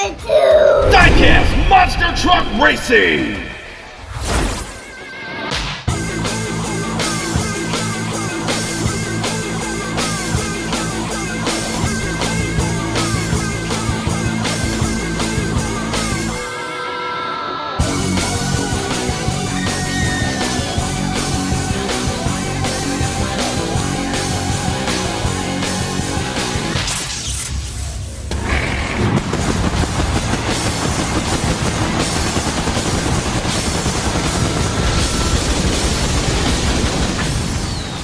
wanted to! Diecast Monster Truck Racing!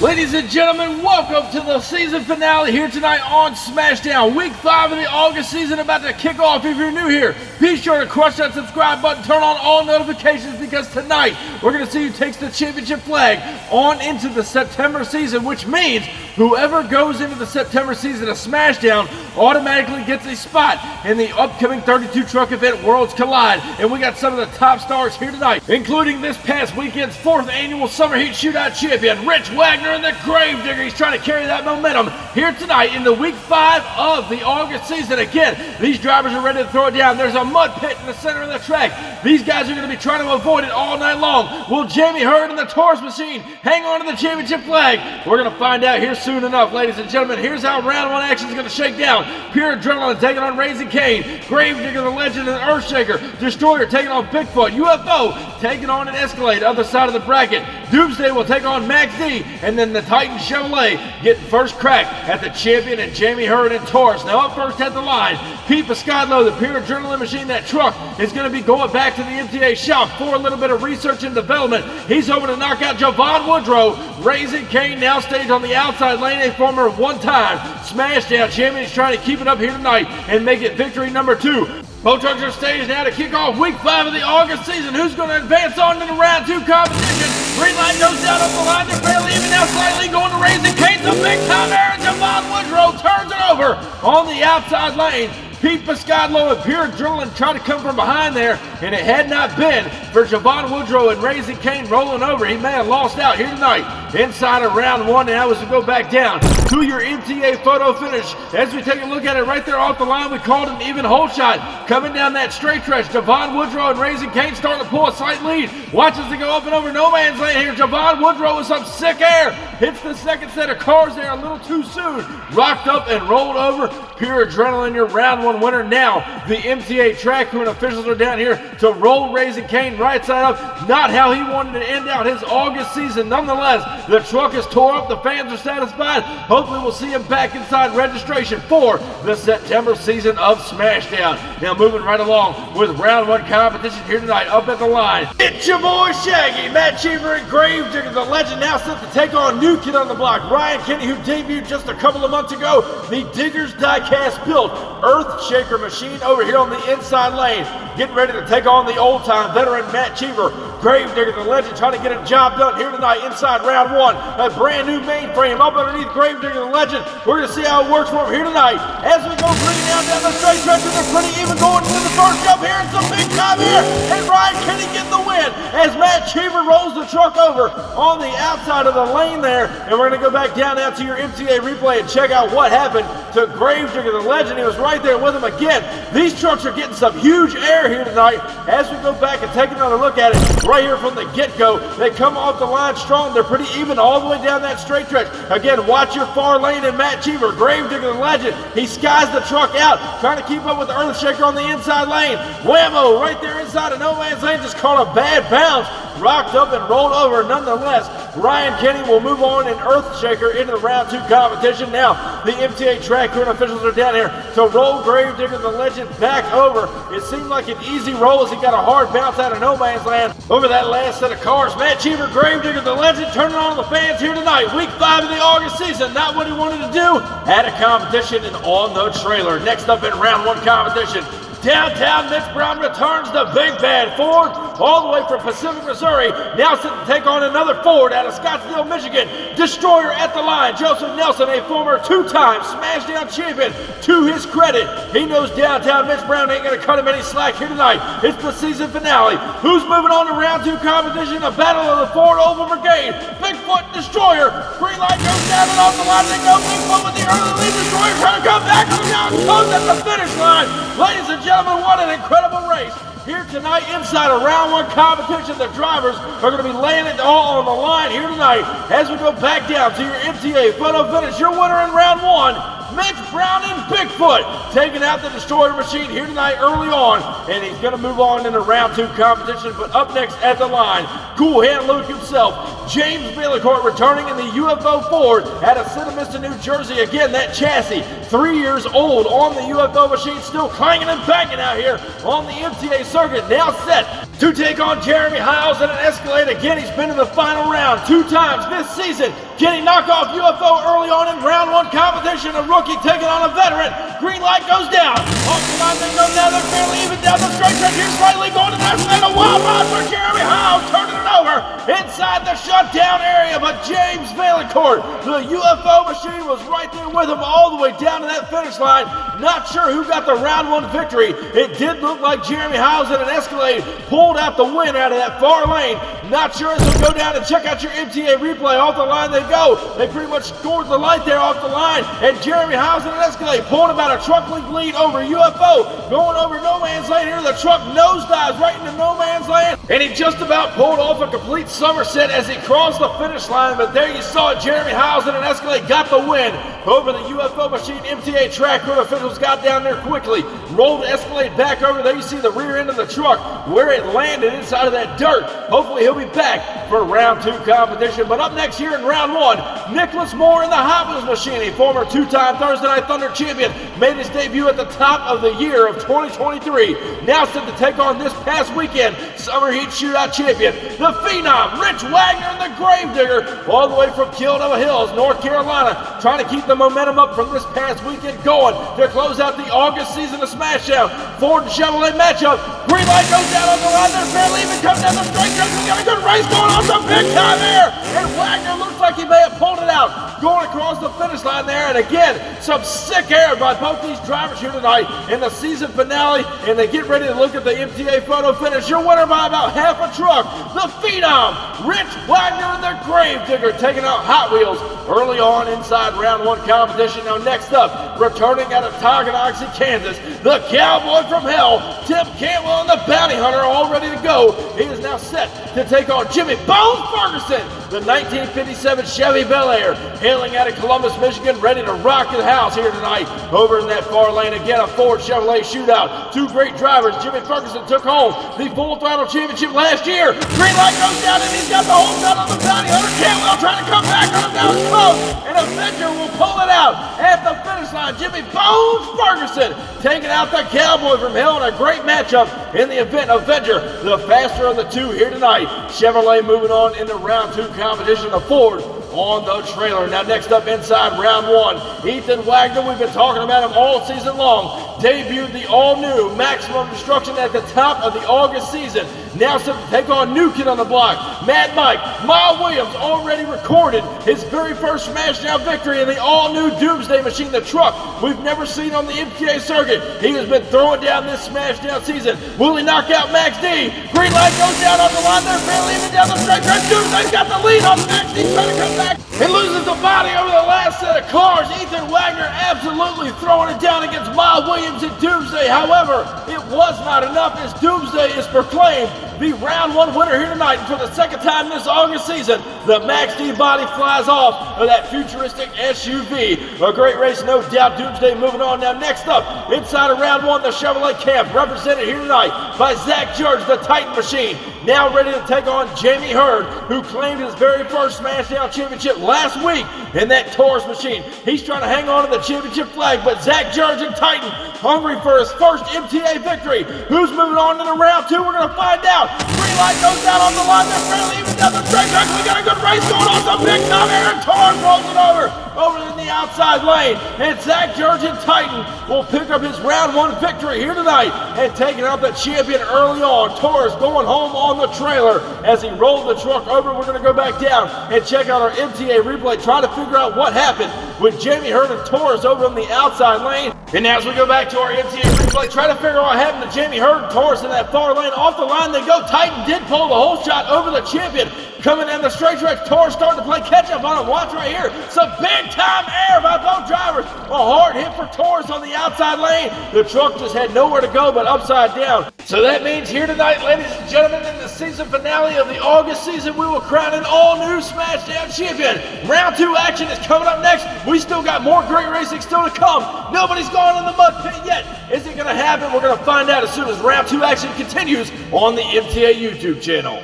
Ladies and gentlemen, welcome to the season finale here tonight on Smashdown. Week 5 of the August season about to kick off. If you're new here, be sure to crush that subscribe button, turn on all notifications, because tonight we're going to see who takes the championship flag on into the September season, which means whoever goes into the September season of Smashdown automatically gets a spot in the upcoming 32 truck event Worlds Collide. And we got some of the top stars here tonight, including this past weekend's 4th annual Summer Heat Shootout champion, Rich Wagner, and the Gravedigger. He's trying to carry that momentum here tonight in the week 5 of the August season. Again, these drivers are ready to throw it down. There's a mud pit in the center of the track. These guys are going to be trying to avoid it all night long. Will Jamie Hurd and the Taurus machine hang on to the championship flag? We're going to find out here soon enough, ladies and gentlemen. Here's how round 1 action is going to shake down. Pure Adrenaline taking on Raising Cane. Gravedigger, the Legend, and Earthshaker. Destroyer taking on Bigfoot. UFO taking on an Escalade, other side of the bracket. Doomsday will take on Max D, and then the Titan Chevrolet getting first crack at the champion and Jamie Hurd and Taurus. Now up first at the line, Pete Piscadlo, the Pure Adrenaline machine. That truck is going to be going back to the MTA shop for a little bit of research and development. He's hoping to knock out Javon Woodrow. Raising Cane now staged on the outside lane, a former one-time Smashdown champion. He's trying to keep it up here tonight and make it victory number 2. Both trucks are staged now to kick off week 5 of the August season. Who's going to advance on to the round 2 competition? Green light goes down up the line. They're barely even now, slightly going to Raising Cane. The big time there, and Javon Woodrow turns it over on the outside lane. Pete Piscadlo and Pure Adrenaline trying to come from behind there, and it had not been for Javon Woodrow and Raising Cane rolling over, he may have lost out here tonight inside of round 1. Now as we go back down to your MTA photo finish, as we take a look at it right there off the line, we called an even hole shot coming down that straight stretch. Javon Woodrow and Raising Cane starting to pull a slight lead. Watch as they go up and over no man's land here. Javon Woodrow with some sick air hits the second set of cars there a little too soon, rocked up and rolled over. Pure Adrenaline, your round 1 winner. Now the MTA track crew and officials are down here to roll Raising Cane right side up. Not how he wanted to end out his August season. Nonetheless, the truck is tore up. The fans are satisfied. Hopefully we'll see him back inside registration for the September season of Smashdown. Now moving right along with round 1 competition here tonight. Up at the line, it's your boy Shaggy, Matt Cheever, and Gravedigger, the Legend, now set to take on new kid on the block, Ryan Kenny, who debuted just a couple of months ago. The Diggers Diecast built Earthshaker machine over here on the inside lane, getting ready to take on the old-time veteran Matt Cheever. Gravedigger, the Legend, trying to get a job done here tonight inside round 1. A brand new mainframe up underneath Gravedigger, the Legend. We're going to see how it works for him here tonight as we go pretty down the straight stretch, and they're pretty even going to the first jump here. It's a big time here, and Ryan Kenny getting the win as Matt Cheever rolls the truck over on the outside of the lane there. And we're going to go back down now to your MTA replay and check out what happened to Gravedigger, the Legend. He was right there with him again. These trucks are getting some huge air here tonight as we go back and take another look at it right here from the get-go. They come off the line strong. They're pretty even all the way down that straight stretch. Again, watch your far lane and Matt Cheever. Gravedigger, the Legend, he skies the truck out, trying to keep up with the Earthshaker on the inside lane. Whammo, right there inside of no man's lane, just caught a bad bounce, rocked up and rolled over. Nonetheless, Ryan Kenny will move on in Earthshaker into the round 2 competition. Now, the MTA track crew and officials are down here to roll Gravedigger, the Legend, back over. It seemed like an easy roll as he got a hard bounce out of no man's land over that last set of cars. Matt Cheever, Gravedigger, the Legend, turning on the fans here tonight. Week 5 of the August season. Not what he wanted to do at a competition and on the trailer. Next up in round 1 competition, downtown Mitch Brown returns the big bad Ford. all the way from Pacific, Missouri, now set to take on another Ford out of Scottsdale, Michigan. Destroyer at the line, Joseph Nelson, a former two-time Smashdown champion. To his credit, he knows downtown Mitch Brown ain't gonna cut him any slack here tonight. It's the season finale. Who's moving on to round 2 competition? A battle of the Ford Oval Brigade. Bigfoot, Destroyer, green light goes down and off the line they go. Bigfoot with the early lead. Destroyer trying to come back, comes down, comes at the finish line. Ladies and gentlemen, what an incredible race. Here tonight, inside of round 1 competition, the drivers are going to be laying it all on the line here tonight. As we go back down to your MTA photo finish, your winner in round 1, Mitch Brown and Bigfoot, taking out the Destroyer machine here tonight early on, and he's going to move on into round 2 competition. But up next at the line, Cool Hand Luke himself, James Baileycourt, returning in the UFO Ford out of Sidamista, New Jersey. Again, that chassis, 3 years old on the UFO machine, still clanging and banging out here on the MTA circuit. Now set to take on Jeremy Hiles in an Escalade. Again, he's been in the final round 2 times this season. Getting knocked off UFO early on in round 1 competition. A rookie taking on a veteran. Green light goes down. Off the line they go down. They're fairly even down the straight stretch. Here's slightly going to that. And a wild ride for Jeremy Hiles, turning it over inside the shutdown area. But James Baileycourt, the UFO machine, was right there with him all the way down to that finish line. Not sure who got the round 1 victory. It did look like Jeremy Hiles in an Escalade pulled out the win out of that far lane. Not sure as we'll go down and check out your MTA replay. Off the line they go. They pretty much scored the light there off the line. And Jeremy Hiles in an Escalade pulling about a truck length lead over UFO. Going over no man's lane here. The truck nosedives right into no man's land. And he just about pulled off a complete somerset as he crossed the finish line. But there you saw it. Jeremy Hiles in an Escalade got the win over the UFO machine MTA track. Crew officials got down there quickly. Rolled the Escalade back over. There you see the rear end of the truck where it landed inside of that dirt. Hopefully he'll be back for round 2 competition. But up next here in round 1, Nicholas Moore in the Hot Wheels machine, a former 2-time Thursday Night Thunder champion, made his debut at the top of the year of 2023. Now set to take on this past weekend Summer Heat Shootout champion, the Phenom, Rich Wagner and the Gravedigger, all the way from Kildover Hills, North Carolina, trying to keep the momentum up from this past weekend going to close out the August season of Smashdown. Ford and Chevrolet matchup. Green light goes down on the line. They're fairly even, comes down the straight stretch. We got a good race going on, some big time here. And Wagner looks like he may have pulled it out, going across the finish line there. And again, some sick air by both these drivers here tonight in the season finale. And they get ready to look at the MTA photo finish. Your winner by about half a truck, the Phenom, Rich Wagner and the Gravedigger, taking out Hot Wheels early on inside round 1 competition. Now next up, returning out of Tonganoxie, Kansas, the Cowboy from Hell, Tim Cantwell and the Bounty Hunter, all ready to go. He is now set to take on Jimmy Bones Ferguson, the 1957 Chevy Bel Air, hailing out of Columbus, Michigan, ready to rock the house here tonight. Over in that far lane, again, a Ford Chevrolet shootout. 2 great drivers. Jimmy Ferguson took home the Full Throttle Championship last year. Green light goes down, and he's got the whole gun on the Bounty Hunter. Cantwell trying to come back on him down close, and Avenger will pull it out at the finish line. Jimmy Bones Ferguson taking out the Cowboy from Hell in a great matchup in the event. Avenger, the faster of the 2 here tonight. Chevrolet moving on into round 2 competition. The Ford on the trailer. Now next up inside round 1, Ethan Wagner, we've been talking about him all season long, debuted the all-new Maximum Destruction at the top of the August season. Now set to take on new kid on the block, Mad Mike. Miles Williams already recorded his very first Smashdown victory in the all-new Doomsday machine, the truck we've never seen on the MTA circuit. He has been throwing down this Smashdown season. Will he knock out Max D? Green light goes down on the line. They're barely even down the straight stretch. Doomsday's got the lead on Max D, trying to come back and loses the body over the last set of cars. Ethan Wagner absolutely throwing it down against Miles Williams and Doomsday. However, it was not enough as Doomsday is proclaimed the round 1 winner here tonight. And for the second time this August season, the Max D body flies off of that futuristic SUV. A great race, no doubt. Doomsday moving on. Now next up, inside of round 1, the Chevrolet camp, represented here tonight by Zach George, the Titan machine. Now ready to take on Jamie Hurd, who claimed his very first Smashdown championship last week in that Taurus machine. He's trying to hang on to the championship flag, but Zach George and Titan hungry for his first MTA victory. Who's moving on to the round 2? We're going to find out. Green light goes down on the line. They're fairly even down the straight track. We got a good race going on. Some big time. Aaron Torres rolls it over. over in the outside lane. And Zach George and Titan will pick up his round one victory here tonight and taking out the champion early on. Torres going home on the trailer as he rolled the truck over. We're going to go back down and check out our MTA replay, try to figure out what happened with Jamie Hurd and Torres over on the outside lane. And now as we go back to our MTA replay, try to figure out what happened to Jamie Hurd and Torres in that far lane. Off the line they go. Titan did pull the whole shot over the champion. Coming down the straight stretch, Torres starting to play catch up on him. Watch right here. Some big time air by both drivers. A hard hit for Torres on the outside lane. The truck just had nowhere to go but upside down. So that means here tonight, ladies and gentlemen, in the season finale of the August season, we will crown an all-new Smashdown champion. Round 2 action is coming up next. We still got more great racing still to come. Nobody's gone in the mud pit yet. Is it going to happen? We're going to find out as soon as round 2 action continues on the MTA YouTube channel.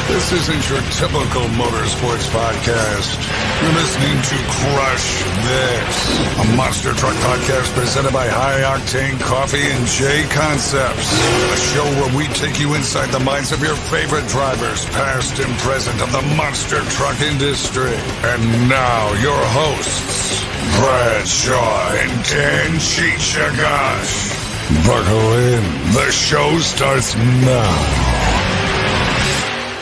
This isn't your typical motorsports podcast. You're listening to Crush This, a monster truck podcast presented by High Octane Coffee and J Concepts. A show where we take you inside the minds of your favorite drivers, past and present, of the monster truck industry. And now, your hosts, Brad Shaw and Dan Chichagash. Buckle in. The show starts now.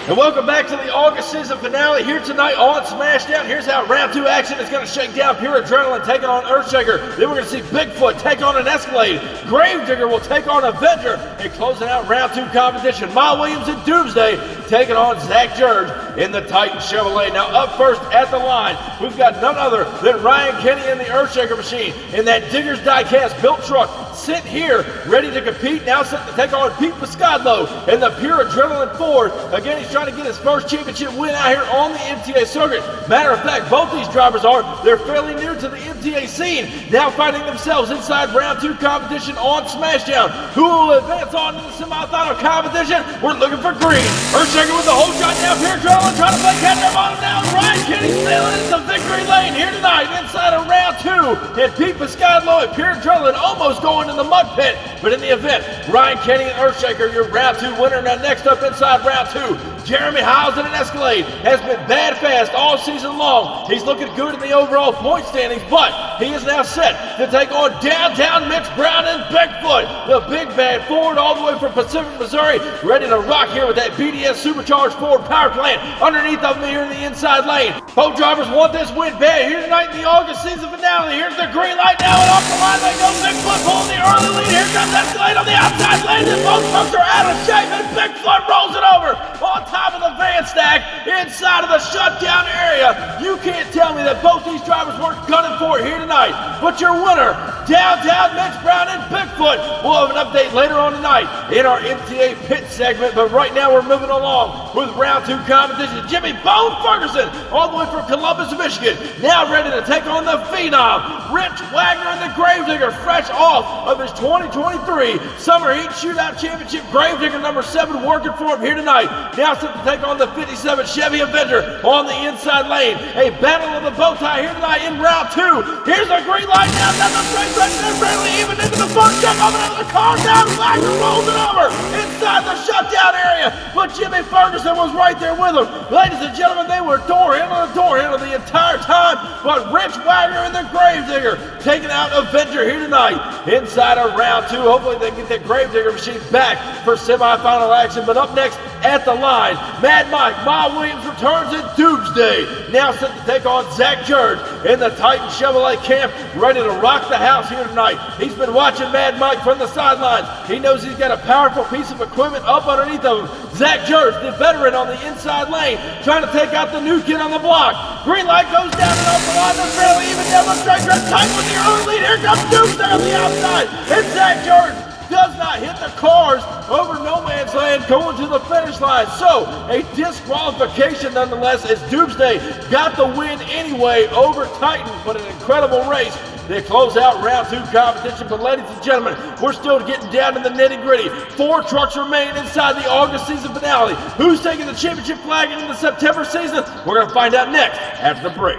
And welcome back to the August season finale here tonight on Smashdown. Here's how round 2 action is going to shake down. Pure Adrenaline taking on Earthshaker. Then we're going to see Bigfoot take on an Escalade. Gravedigger will take on Avenger. And closing out round 2 competition, Miles Williams and Doomsday taking on Zach George in the Titan Chevrolet. Now up first at the line, we've got none other than Ryan Kenny in the Earthshaker machine in that Digger's Diecast built truck. Sit here, ready to compete. Now set to take on Pete Piscadlo in the Pure Adrenaline Ford. Again, he's trying to get his first championship win out here on the MTA circuit. Matter of fact, both these drivers they're fairly new to the MTA scene. Now finding themselves inside round 2 competition on Smashdown. Who will advance on to the semifinal competition? We're looking for green. Earthshaker with the whole shot now. Pure Adrenaline trying to play catch up on him now. Ryan Kenny sailing into victory lane here tonight inside of round 2. And Pete Piscadlo and Pure Adrenaline almost going in the mud pit. But in the event, Ryan Kenny and Earthshaker, your round 2 winner. Now next up inside round 2, Jeremy Hiles in an Escalade has been bad fast all season long. He's looking good in the overall point standings, but he is now set to take on downtown Mitch Brown and Bigfoot. The big bad Ford all the way from Pacific, Missouri, ready to rock here with that BDS supercharged Ford power plant underneath of me here in the inside lane. Both drivers want this win bad here tonight in the August season finale. Here's the green light now, and off the line they go. Bigfoot pulling the early lead. Here comes Escalade on the outside lane, and both trucks are out of shape, and Bigfoot rolls it over on top of the van stack inside of the shutdown area. You can't tell me that both these drivers weren't gunning for it here tonight. But your winner, downtown Mitch Brown and Bigfoot. We'll have an update later on tonight in our MTA pit segment. But right now we're moving along with round 2 competition. Jimmy Bone Ferguson, all the way from Columbus, Michigan, now ready to take on the Phenom. Rich Wagner and the Gravedigger, fresh off of his 2023 Summer Heat Shootout Championship. Gravedigger number 7 working for him here tonight. Now set to take on the 57 Chevy Avenger on the inside lane. A battle of the bow tie here tonight in round 2. Here's the green light now. Down the straight stretch. They're barely even into the first check. Over the car down. Wagner rolls it over inside the shutdown area. But Jimmy Ferguson was right there with him. Ladies and gentlemen, they were door handle the entire time. But Rich Wagner and the Gravedigger taking out Avenger here tonight inside of round 2. Hopefully they get that Gravedigger machine back for semifinal action. But up next at the line, Mad Mike, Miles Williams returns in Doomsday. Now set to take on Zach George in the Titan Chevrolet camp, ready to rock the house here tonight. He's been watching Mad Mike from the sidelines. He knows he's got a powerful piece of equipment up underneath of him. Zach George, the veteran on the inside lane, trying to take out the new kid on the block. Green light goes down and off the line. They're fairly even down the straight. Titan with the early lead. Here comes Doomsday on the outside. And Zach George does not hit the cars over no man's land going to the finish line. So a disqualification nonetheless, as Doomsday got the win anyway over Titan. But an incredible race. They close out round 2 competition. But ladies and gentlemen, we're still getting down to the nitty gritty. 4 trucks remain inside the August season finale. Who's taking the championship flag into the September season? We're going to find out next after the break.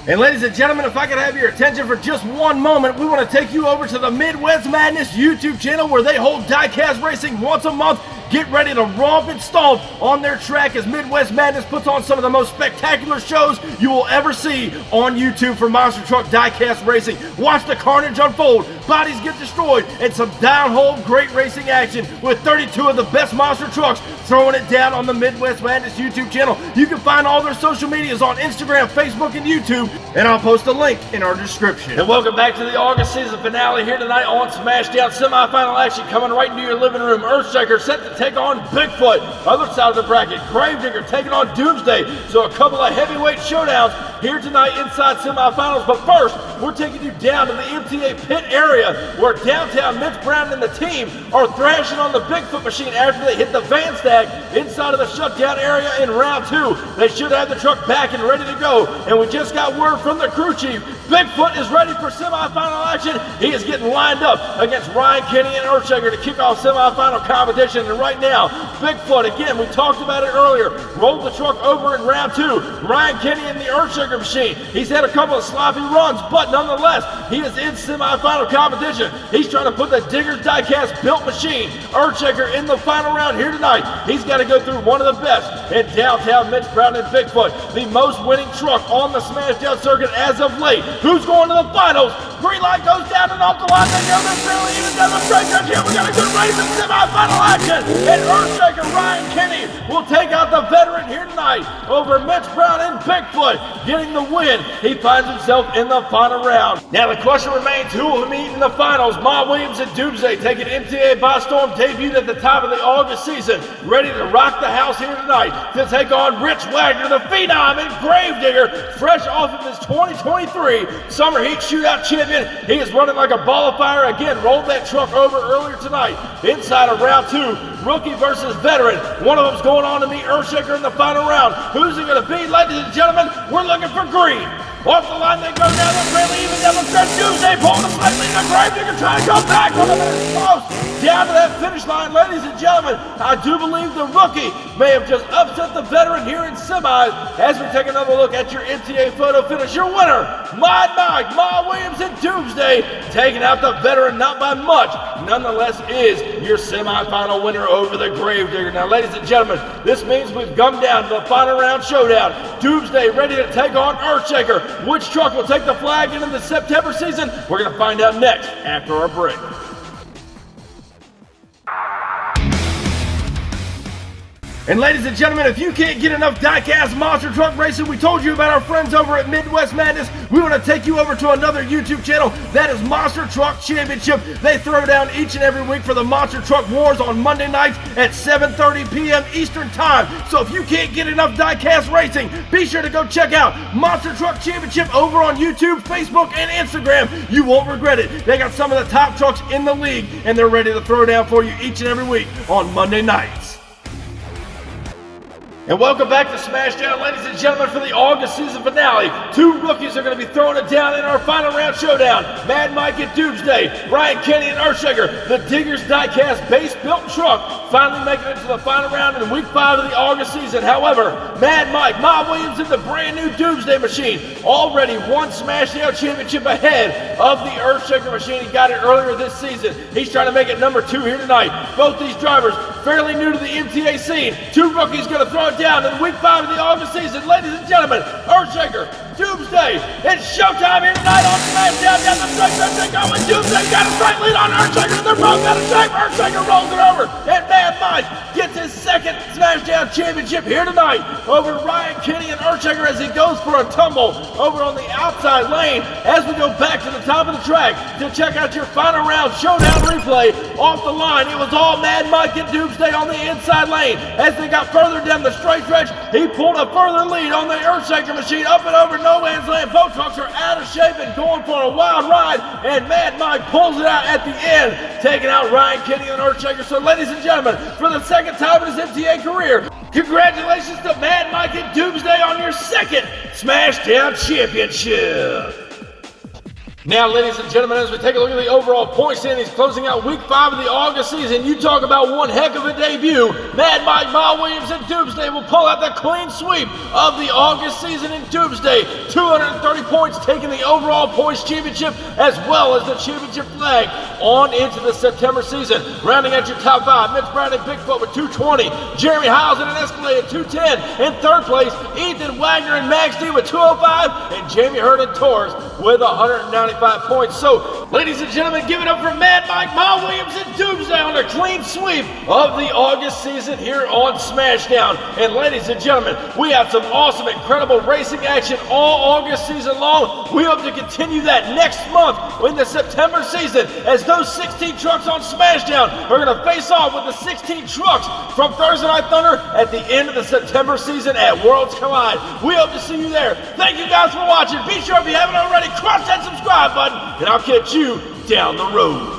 And ladies and gentlemen, if I could have your attention for just one moment, we want to take you over to the Midwest Madness YouTube channel, where they hold diecast racing once a month Get ready to romp and stomp on their track as Midwest Madness puts on some of the most spectacular shows you will ever see on YouTube for monster truck diecast racing. Watch the carnage unfold, bodies get destroyed, and some down-hole great racing action with 32 of the best monster trucks throwing it down on the Midwest Madness YouTube channel. You can find all their social medias on Instagram, Facebook, and YouTube, and I'll post a link in our description. And welcome back to the August season finale here tonight on Smashdown. Semifinal action coming right into your living room. Earthshaker set to take on Bigfoot. Other side of the bracket, Gravedigger taking on Doomsday. So a couple of heavyweight showdowns here tonight inside semifinals. But first, we're taking you down to the MTA pit area where downtown Mitch Brown and the team are thrashing on the Bigfoot machine after they hit the van stack inside of the shutdown area in round 2. They should have the truck back and ready to go. And we just got word from the crew chief. Bigfoot is ready for semifinal action. He is getting lined up against Ryan Kenny and Earthshaker to kick off semifinal competition. And right now, Bigfoot, again, we talked about it earlier, rolled the truck over in round 2. Ryan Kenny in the Earthshaker machine. He's had a couple of sloppy runs, but nonetheless, he is in semifinal competition. He's trying to put the Diggers Diecast built machine, Earthshaker, in the final round here tonight. He's got to go through one of the best in downtown Mitch Brown and Bigfoot, the most winning truck on the Smashdown circuit as of late. Who's going to the finals? Green light goes down and off the line. They go there fairly even down the straight stretch here. We got a good race in semifinal action. And Earthshaker Ryan Kenny will take out the veteran here tonight over Mitch Brown and Bigfoot, getting the win. He finds himself in the final round. Now the question remains, who will meet in the finals? Ma Williams and Doomsday taking MTA by storm, debuted at the top of the August season, ready to rock the house here tonight to take on Rich Wagner, the Phenom and Gravedigger, fresh off of his 2023 Summer Heat Shootout champion. He is running like a ball of fire. Again, rolled that truck over earlier tonight inside of round 2. Rookie versus veteran. One of them's going on to meet Earthshaker in the final round. Who's it going to be? Ladies and gentlemen, we're looking for green. Off the line they go down the fairly even down the stretch. Doomsday pulling a slightly to Gravedigger trying to go back on the minute close. Down to that finish line, ladies and gentlemen. I do believe the rookie may have just upset the veteran here in semis. As we take another look at your MTA photo finish, your winner, Mod Mike, Ma Williams, and Doomsday, taking out the veteran not by much. Nonetheless, is your semifinal winner over the Gravedigger. Now, ladies and gentlemen, this means we've come down to the final round showdown. Doomsday ready to take on Earthshaker. Which truck will take the flag into the September season? We're going to find out next after our break. And ladies and gentlemen, if you can't get enough diecast monster truck racing, we told you about our friends over at Midwest Madness. We want to take you over to another YouTube channel. That is Monster Truck Championship. They throw down each and every week for the Monster Truck Wars on Monday nights at 7:30 p.m. Eastern Time. So if you can't get enough diecast racing, be sure to go check out Monster Truck Championship over on YouTube, Facebook, and Instagram. You won't regret it. They got some of the top trucks in the league, and they're ready to throw down for you each and every week on Monday nights. And welcome back to Smashdown, ladies and gentlemen, for the August season finale. 2 rookies are going to be throwing it down in our final round showdown. Mad Mike and Doomsday, Ryan Kenny and Earthshaker, the Diggers Diecast base-built truck, finally making it to the final round in week 5 of the August season. However, Mad Mike, Ma Williams, and the brand new Doomsday machine already won Smashdown Championship ahead of the Earthshaker machine. He got it earlier this season. He's trying to make it number 2 here tonight. Both these drivers fairly new to the MTA scene. 2 rookies going to throw it down in week 5 of the August season. Ladies and gentlemen, Earthshaker, Doomsday, it's showtime here tonight on Smashdown. Down the straight stretch they go, and Doomsday got a straight lead on Earthshaker. They're both out of shape. Earthshaker rolls it over, and Mad Mike gets his second Smashdown championship here tonight over Ryan Kenny and Earthshaker as he goes for a tumble over on the outside lane. As we go back to the top of the track to check out your final round showdown replay off the line, it was all Mad Mike and Doomsday on the inside lane. As they got further down the straight stretch, he pulled a further lead on the Earthshaker machine up and over no man's land. Both trucks are out of shape and going for a wild ride, and Mad Mike pulls it out at the end, taking out Ryan Kenny and Earthshaker. So ladies and gentlemen, for the second time in his MTA career, congratulations to Mad Mike and Doomsday on your second Smashdown Championship. Now, ladies and gentlemen, as we take a look at the overall point standings closing out week 5 of the August season, you talk about one heck of a debut. Mad Mike, Miles Williams, and Doomsday will pull out the clean sweep of the August season in Doomsday. 230 points, taking the overall points championship as well as the championship flag on into the September season. Rounding out your top 5, Mitch Brown and Bigfoot with 220, Jeremy Hiles and an Escalade at 210. In third place, Ethan Wagner and Max D with 205, and Jamie Hurd and Torres with 195 points. So, ladies and gentlemen, give it up for Mad Mike, Miles Williams, and Doomsday on a clean sweep of the August season here on Smashdown. And ladies and gentlemen, we have some awesome, incredible racing action all August season long. We hope to continue that next month in the September season as those 16 trucks on Smashdown are going to face off with the 16 trucks from Thursday Night Thunder at the end of the September season at Worlds Collide. We hope to see you there. Thank you guys for watching. Be sure if you haven't already, crush that subscribe button, and I'll catch you down the road.